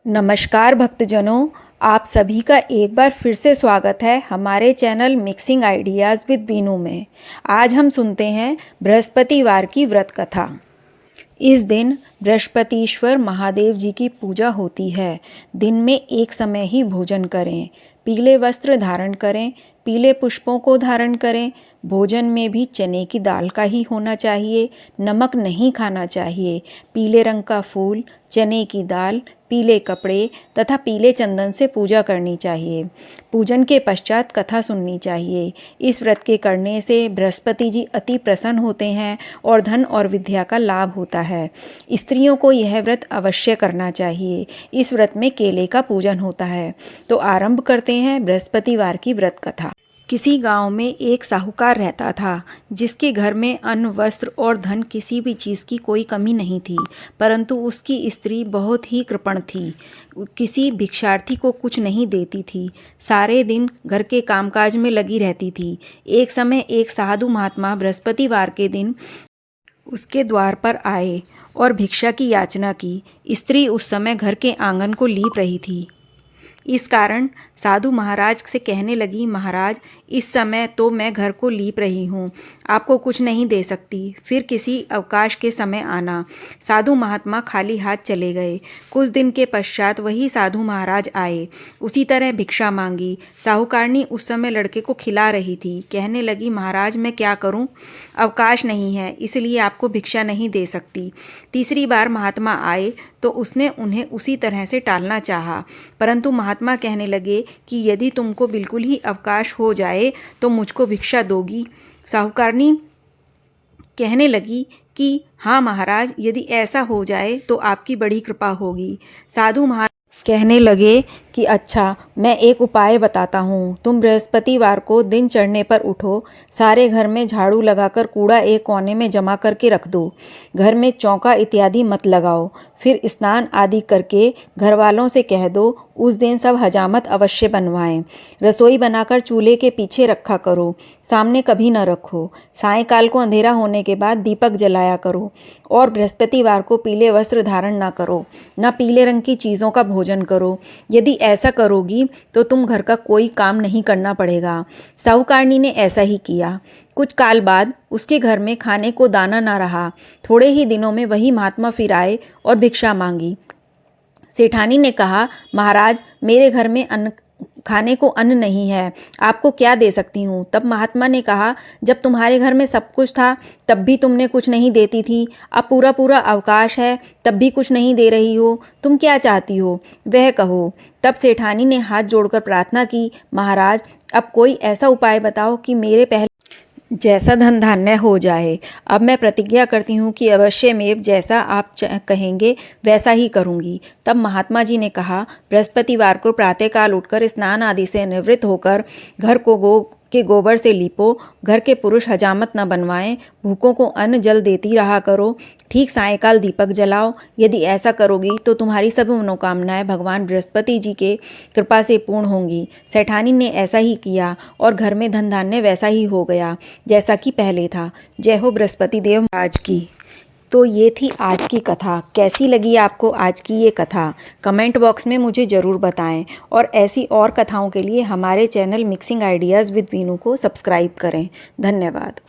नमस्कार भक्तजनों, आप सभी का एक बार फिर से स्वागत है हमारे channel mixing ideas with Veenu में। आज हम सुनते हैं बृहस्पतिवार की व्रत कथा। इस दिन बृहस्पतिश्वर महादेव जी की पूजा होती है। दिन में एक समय ही भोजन करें, पीले वस्त्र धारण करें, पीले पुष्पों को धारण करें। भोजन में भी चने की दाल का ही होना चाहिए, नमक नहीं खाना चाहिए। पीले रंग का फूल, चने की दाल, पीले कपड़े तथा पीले चंदन से पूजा करनी चाहिए। पूजन के पश्चात कथा सुननी चाहिए। इस व्रत के करने से बृहस्पति जी अति प्रसन्न होते हैं और धन और विद्या का लाभ होता है। स्त्रियों को यह व्रत अवश्य करना चाहिए। इस व्रत में केले का पूजन होता है। तो आरंभ करते हैं बृहस्पतिवार की व्रत कथा। किसी गांव में एक साहूकार रहता था, जिसके घर में अन्न, वस्त्र और धन किसी भी चीज़ की कोई कमी नहीं थी। परंतु उसकी स्त्री बहुत ही कृपण थी, किसी भिक्षार्थी को कुछ नहीं देती थी। सारे दिन घर के कामकाज में लगी रहती थी। एक समय एक साधु महात्मा बृहस्पतिवार के दिन उसके द्वार पर आए और भिक्षा की याचना की। स्त्री उस समय घर के आंगन को लीप रही थी। इस कारण साधु महाराज से कहने लगी, महाराज, इस समय तो मैं घर को लीप रही हूँ, आपको कुछ नहीं दे सकती, फिर किसी अवकाश के समय आना। साधु महात्मा खाली हाथ चले गए। कुछ दिन के पश्चात वही साधु महाराज आए, उसी तरह भिक्षा मांगी। साहूकारनी उस समय लड़के को खिला रही थी। कहने लगी, महाराज, मैं क्या करूँ, अवकाश नहीं है, इसलिए आपको भिक्षा नहीं दे सकती। तीसरी बार महात्मा आए तो उसने उन्हें उसी तरह से टालना चाहा, परंतु महात्मा कहने लगे कि यदि तुमको बिल्कुल ही अवकाश हो जाए तो मुझको भिक्षा दोगी। साहूकारनी कहने लगी कि हाँ महाराज, यदि ऐसा हो जाए तो आपकी बड़ी कृपा होगी। साधु महाराज कहने लगे कि अच्छा, मैं एक उपाय बताता हूँ। तुम बृहस्पतिवार को दिन चढ़ने पर उठो, सारे घर में झाड़ू लगाकर कूड़ा एक कोने में जमा करके रख दो। घर में चौका इत्यादि मत लगाओ। फिर स्नान आदि करके घर वालों से कह दो उस दिन सब हजामत अवश्य बनवाएं। रसोई बनाकर चूल्हे के पीछे रखा करो, सामने कभी न रखो। सायंकाल को अंधेरा होने के बाद दीपक जलाया करो और बृहस्पतिवार को पीले वस्त्र धारण न करो, न पीले रंग की चीज़ों का भोजन करो। यदि ऐसा करोगी तो तुम घर का कोई काम नहीं करना पड़ेगा। साहूकारनी ने ऐसा ही किया। कुछ काल बाद उसके घर में खाने को दाना न रहा। थोड़े ही दिनों में वही महात्मा फिर आए और भिक्षा मांगी। सेठानी ने कहा, महाराज, मेरे घर में खाने को अन्न नहीं है, आपको क्या दे सकती हूँ। तब महात्मा ने कहा, जब तुम्हारे घर में सब कुछ था तब भी तुमने कुछ नहीं देती थी, अब पूरा पूरा अवकाश है तब भी कुछ नहीं दे रही हो, तुम क्या चाहती हो वह कहो। तब सेठानी ने हाथ जोड़कर प्रार्थना की, महाराज, अब कोई ऐसा उपाय बताओ कि मेरे पहले जैसा धन धान्य हो जाए। अब मैं प्रतिज्ञा करती हूँ कि अवश्यमेव जैसा आप कहेंगे वैसा ही करूँगी। तब महात्मा जी ने कहा, बृहस्पतिवार को प्रातःकाल उठकर स्नान आदि से निवृत्त होकर घर को गोबर से लीपो। घर के पुरुष हजामत न बनवाएं। भूखों को अन्न जल देती रहा करो। ठीक सायंकाल दीपक जलाओ। यदि ऐसा करोगी तो तुम्हारी सभी मनोकामनाएं भगवान बृहस्पति जी के कृपा से पूर्ण होंगी। सेठानी ने ऐसा ही किया और घर में धन धान्य वैसा ही हो गया जैसा कि पहले था। जय हो बृहस्पति देव महाराज की। तो ये थी आज की कथा। कैसी लगी आपको आज की ये कथा, कमेंट बॉक्स में मुझे ज़रूर बताएं। और ऐसी और कथाओं के लिए हमारे channel mixing ideas with Veenu को सब्सक्राइब करें। धन्यवाद।